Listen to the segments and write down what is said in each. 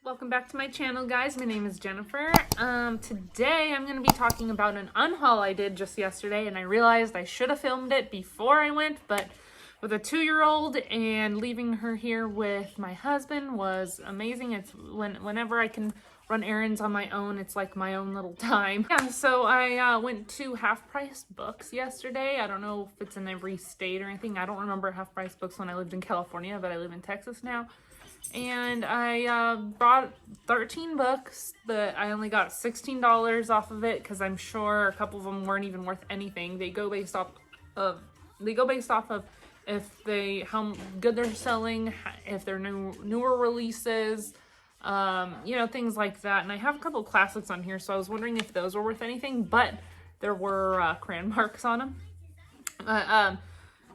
Welcome back to my channel, guys. My name is Jennifer. Today I'm going to be talking about an unhaul I did just yesterday, and I realized I should have filmed it before I went, but with a 2-year-old and leaving her here with my husband was amazing. It's whenever I can run errands on my own, it's like my own little time. Yeah, so I went to Half Price Books yesterday. I don't know if it's in every state or anything. I don't remember Half Price Books when I lived in California, but I live in Texas now. And I bought 13 books, but I only got $16 off of it because I'm sure a couple of them weren't even worth anything. They go based off of how good they're selling, if they're newer releases, things like that. And I have a couple of classics on here, so I was wondering if those were worth anything, but there were crayon marks on them.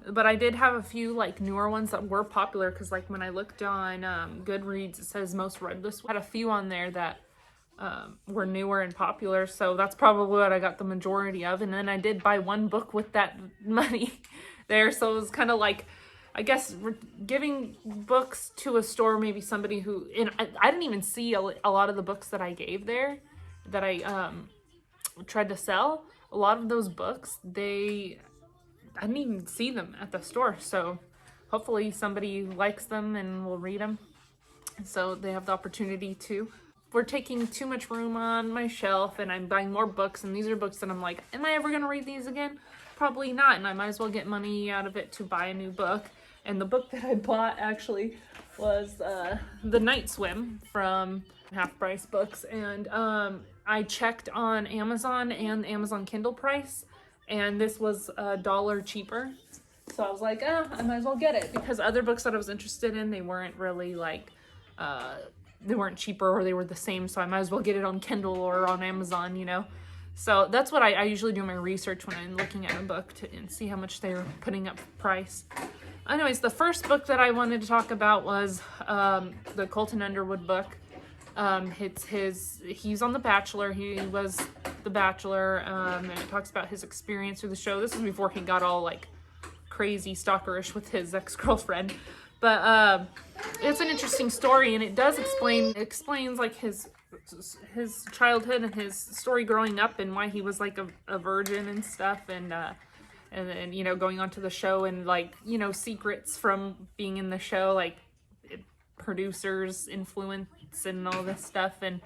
But I did have a few like newer ones that were popular because like when I looked on Goodreads, it says most read list. I had a few on there that were newer and popular, so that's probably what I got the majority of. And then I did buy one book with that money there, so it was kind of like, I guess, giving books to a store, maybe somebody who, and I didn't even see a lot of the books that I gave there that I tried to sell. A lot of those books, I didn't even see them at the store, so hopefully somebody likes them and will read them, so they have the opportunity to. We're taking too much room on my shelf, and I'm buying more books, and these are books that I'm like, am I ever going to read these again? Probably not, and I might as well get money out of it to buy a new book. And the book that I bought actually was The Night Swim from Half Price Books, and I checked on Amazon and Amazon Kindle price, and this was $1 cheaper. So I was like, I might as well get it, because other books that I was interested in, they weren't really like, they weren't cheaper, or they were the same, so I might as well get it on Kindle or on Amazon, you know. So that's what I usually do my research when I'm looking at a book and see how much they're putting up price. Anyways, the first book that I wanted to talk about was the Colton Underwood book. He's on The Bachelor. He was The Bachelor, and it talks about his experience through the show. This is before he got all like crazy stalkerish with his ex-girlfriend. But it's an interesting story, and it does explains like his childhood and his story growing up, and why he was like a virgin and stuff, and you know, going on to the show, and like, you know, secrets from being in the show, like producers influence and all this stuff, and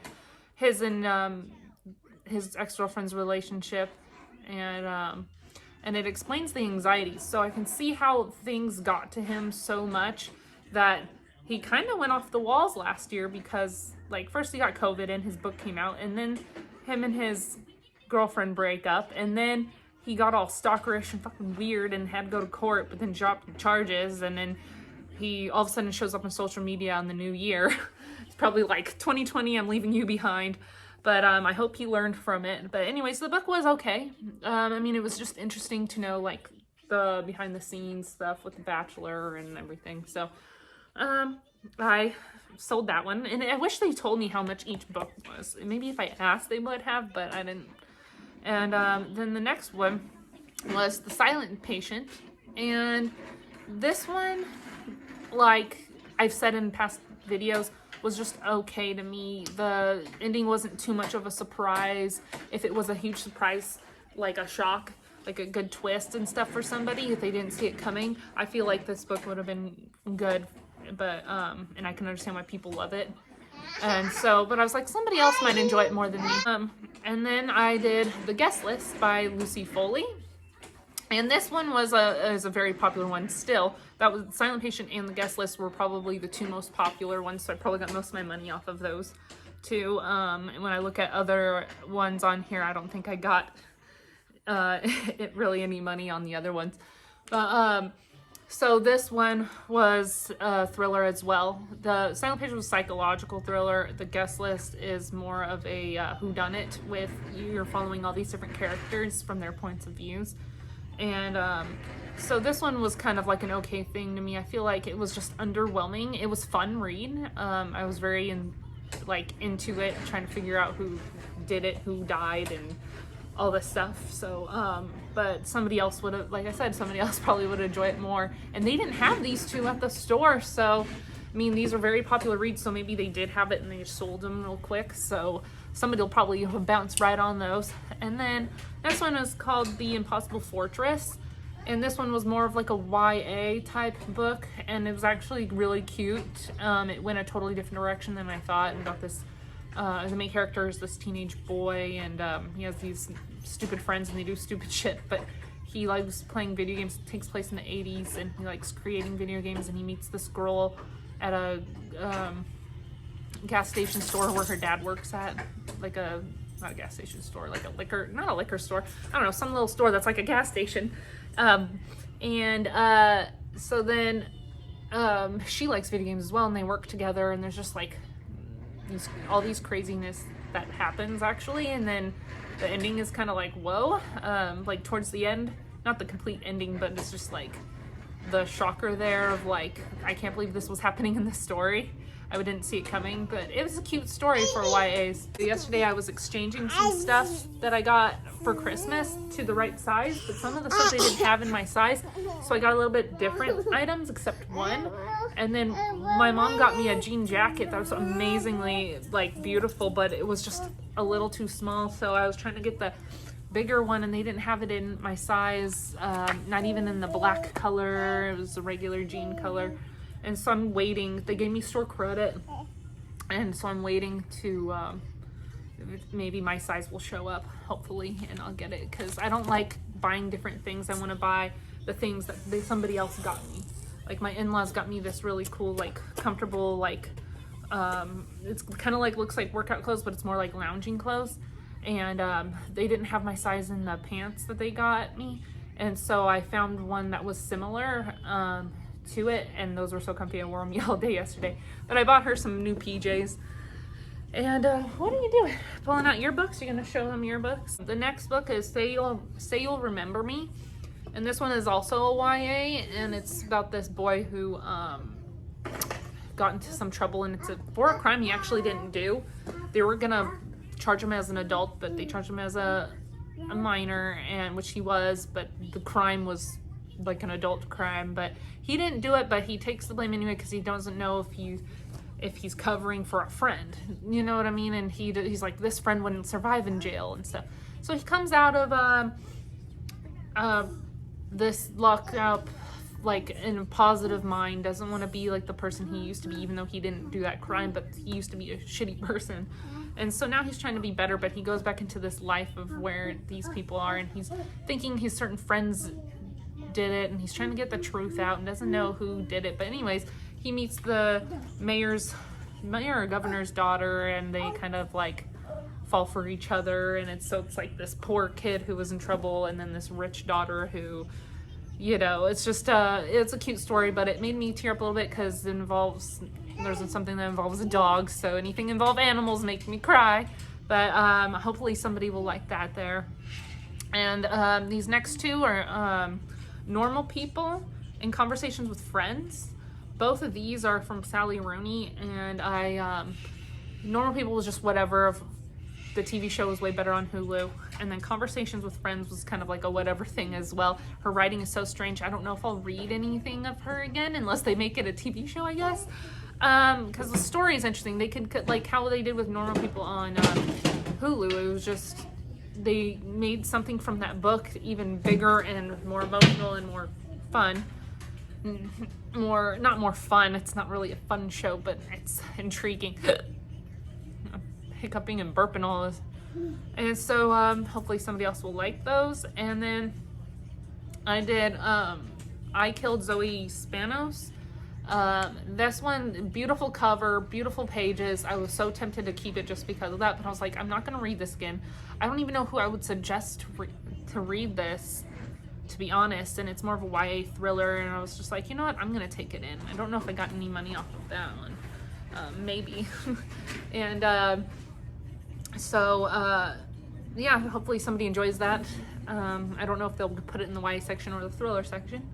his ex-girlfriend's relationship, and it explains the anxieties. So I can see how things got to him so much that he kind of went off the walls last year, because like first he got COVID and his book came out, and then him and his girlfriend break up, and then he got all stalkerish and fucking weird and had to go to court, but then dropped the charges, and then he all of a sudden shows up on social media on the new year. It's probably like 2020, I'm leaving you behind. But I hope he learned from it. But anyways, the book was okay. I mean, it was just interesting to know like the behind the scenes stuff with The Bachelor and everything. So I sold that one. And I wish they told me how much each book was. Maybe if I asked they would have, but I didn't. And then the next one was The Silent Patient. And this one, like I've said in past videos, was just okay to me. The ending wasn't too much of a surprise. If it was a huge surprise, like a shock, like a good twist and stuff for somebody, if they didn't see it coming, I feel like this book would have been good. But and I can understand why people love it. And so, but I was like, somebody else might enjoy it more than me. And then I did The Guest List by Lucy Foley. And this one is a very popular one still. That was Silent Patient and The Guest List were probably the two most popular ones, so I probably got most of my money off of those two. And when I look at other ones on here, I don't think I got really any money on the other ones. But so this one was a thriller as well. The Silent Patient was a psychological thriller. The Guest List is more of a whodunit, with you're following all these different characters from their points of views. And so this one was kind of like an okay thing to me. I feel like it was just underwhelming. It was fun read. I was very into it, trying to figure out who did it, who died, and all this stuff. So but somebody else would have, like I said, somebody else probably would enjoy it more, and they didn't have these two at the store, so I mean, these are very popular reads, so maybe they did have it and they just sold them real quick. So somebody will probably bounce right on those. And then next one is called The Impossible Fortress. And this one was more of like a YA type book, and it was actually really cute. It went a totally different direction than I thought, and got this, the main character is this teenage boy, and he has these stupid friends and they do stupid shit, but he likes playing video games. It takes place in the 80s, and he likes creating video games, and he meets this girl at a gas station store where her dad works at, like a, not a gas station store, like a liquor, not a liquor store, I don't know, some little store that's like a gas station. So then she likes video games as well, and they work together, and there's just like all these craziness that happens actually, and then the ending is kind of like, whoa, like towards the end, not the complete ending, but it's just like the shocker there of like, I can't believe this was happening in this story. I didn't see it coming, but it was a cute story for YAs. Yesterday I was exchanging some stuff that I got for Christmas to the right size, but some of the stuff they didn't have in my size, so I got a little bit different items except one. And then my mom got me a jean jacket that was amazingly like beautiful, but it was just a little too small, so I was trying to get the bigger one, and they didn't have it in my size, not even in the black color. It was a regular jean color. And so I'm waiting. They gave me store credit, and so I'm waiting to maybe my size will show up, hopefully, and I'll get it, because I don't like buying different things. I want to buy the things that somebody else got me. Like my in-laws got me this really cool, like comfortable, like it's kind of like, looks like workout clothes, but it's more like lounging clothes. And they didn't have my size in the pants that they got me, and so I found one that was similar to it, and those were so comfy. I wore them all day yesterday. But I bought her some new PJs. And what are you doing? Pulling out your books? You're gonna show them your books? The next book is Say You'll Remember Me, and this one is also a YA, and it's about this boy who got into some trouble, and it's for a crime he actually didn't do. They were gonna charge him as an adult, but they charged him as a minor, and which he was, but the crime was like an adult crime, but he didn't do it, but he takes the blame anyway because he doesn't know if he's covering for a friend, you know what I mean? And he's like, this friend wouldn't survive in jail and stuff. So he comes out of this lockup like in a positive mind, doesn't want to be like the person he used to be, even though he didn't do that crime, but he used to be a shitty person. And so now he's trying to be better, but he goes back into this life of where these people are, and he's thinking his certain friends did it, and he's trying to get the truth out and doesn't know who did it. But anyways, he meets the mayor or governor's daughter, and they kind of like fall for each other, and it's like this poor kid who was in trouble, and then this rich daughter who, you know, it's just it's a cute story, but it made me tear up a little bit because there's something that involves a dog, so anything involve animals makes me cry. But hopefully somebody will like that there. And these next two are Normal People and Conversations with Friends. Both of these are from Sally Rooney, and Normal People was just whatever. The TV show was way better on Hulu, and then Conversations with Friends was kind of like a whatever thing as well. Her writing is so strange. I don't know if I'll read anything of her again unless they make it a TV show, I guess. Because the story is interesting. They could like how they did with Normal People on Hulu. It was just, they made something from that book even bigger and more emotional and more fun. Not more fun. It's not really a fun show, but it's intriguing. Hiccuping and burping all this. And so hopefully somebody else will like those. And then I did I Killed Zoe Spanos. This one, beautiful cover, beautiful pages. I was so tempted to keep it just because of that, but I was like, I'm not going to read this again. I don't even know who I would suggest to read this, to be honest, and it's more of a YA thriller, and I was just like, you know what, I'm going to take it in. I don't know if I got any money off of that one. Maybe. And yeah, hopefully somebody enjoys that. I don't know if they'll put it in the YA section or the thriller section.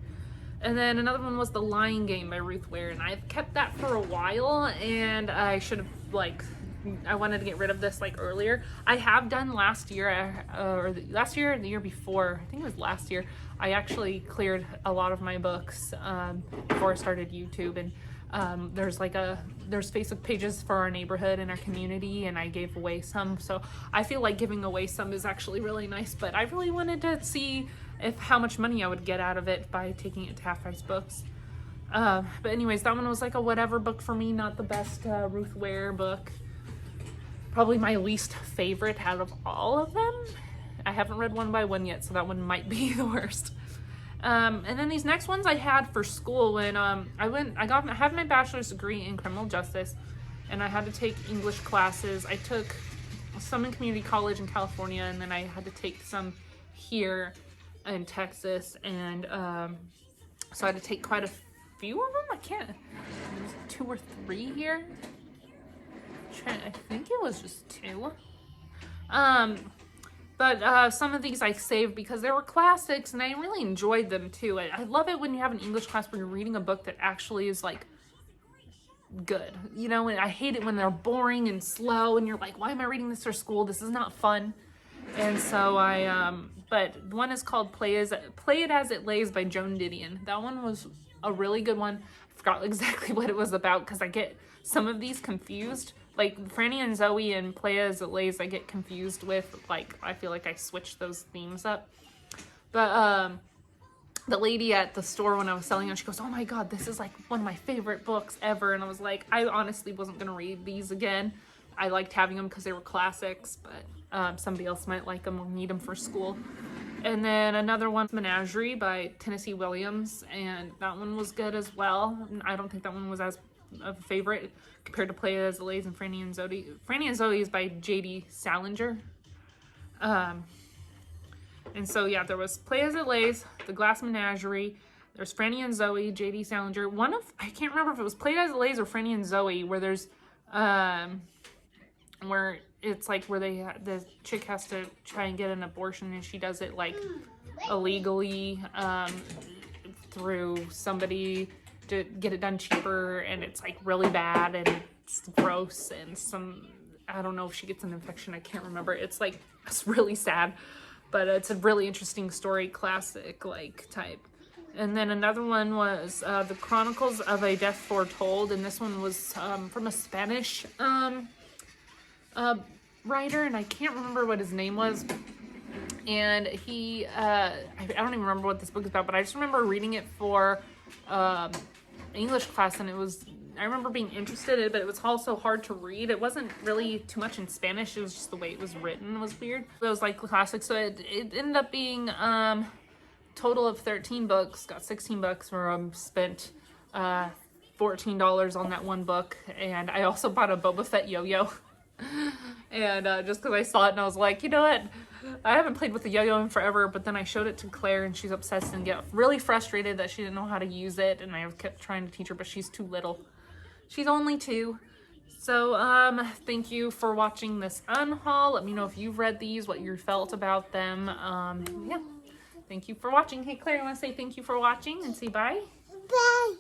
And then another one was The Lying Game by Ruth Ware, and I've kept that for a while, and I should have, like, I wanted to get rid of this like earlier. I have done last year, or last year or the year before, I think it was last year, I actually cleared a lot of my books before I started YouTube, and There's Facebook pages for our neighborhood and our community, and I gave away some. So I feel like giving away some is actually really nice, but I really wanted to see how much money I would get out of it by taking it to Half Price Books. But anyways, that one was like a whatever book for me, not the best Ruth Ware book. Probably my least favorite out of all of them. I haven't read One by One yet, so that one might be the worst. And then these next ones I had for school when I had my bachelor's degree in criminal justice, and I had to take English classes. I took some in community college in California, and then I had to take some here in Texas, and so I had to take quite a few of them. I can't, there's 2 or 3 here. I think it was just 2. But some of these I saved because they were classics and I really enjoyed them too. I love it when you have an English class where you're reading a book that actually is like good. You know, and I hate it when they're boring and slow and you're like, why am I reading this for school? This is not fun. And so but one is called Play It As It Lays by Joan Didion. That one was a really good one. I forgot exactly what it was about because I get some of these confused. Like Franny and Zoe and Play As It Lays, I get confused with. Like, I feel like I switched those themes up. But the lady at the store when I was selling them, she goes, oh my god, this is like one of my favorite books ever. And I was like, I honestly wasn't going to read these again. I liked having them because they were classics, but somebody else might like them or need them for school. And then another one, Menagerie by Tennessee Williams, and that one was good as well. I don't think that one was as a favorite compared to Play It As It Lays and Franny and Zoe. Franny and Zoe is by J.D. Salinger. And so yeah, there was Play As It Lays, The Glass Menagerie, there's Franny and Zoe, J.D. Salinger. I can't remember if it was Play It As It Lays or Franny and Zoe, where there's where it's like where the chick has to try and get an abortion, and she does it like illegally through somebody to get it done cheaper, and it's like really bad and it's gross, and I don't know if she gets an infection, I can't remember. It's really sad, but it's a really interesting story, classic like type. And then another one was The Chronicles of a Death Foretold, and this one was from a Spanish writer, and I can't remember what his name was. And he, I don't even remember what this book is about, but I just remember reading it for English class, and I remember being interested in it, but it was also hard to read. It wasn't really too much in Spanish, it was just the way it was written was weird. It was like classic, so it ended up being total of 13 books, got 16 bucks where I spent $14 on that one book, and I also bought a Boba Fett yo-yo. And just because I saw it and I was like, you know what, I haven't played with the yo-yo in forever, but then I showed it to Claire and she's obsessed and get really frustrated that she didn't know how to use it, and I kept trying to teach her, but she's too little. She's only 2. So thank you for watching this unhaul. Let me know if you've read these, what you felt about them. Yeah, thank you for watching. Hey Claire, you want to say thank you for watching and say bye? Bye.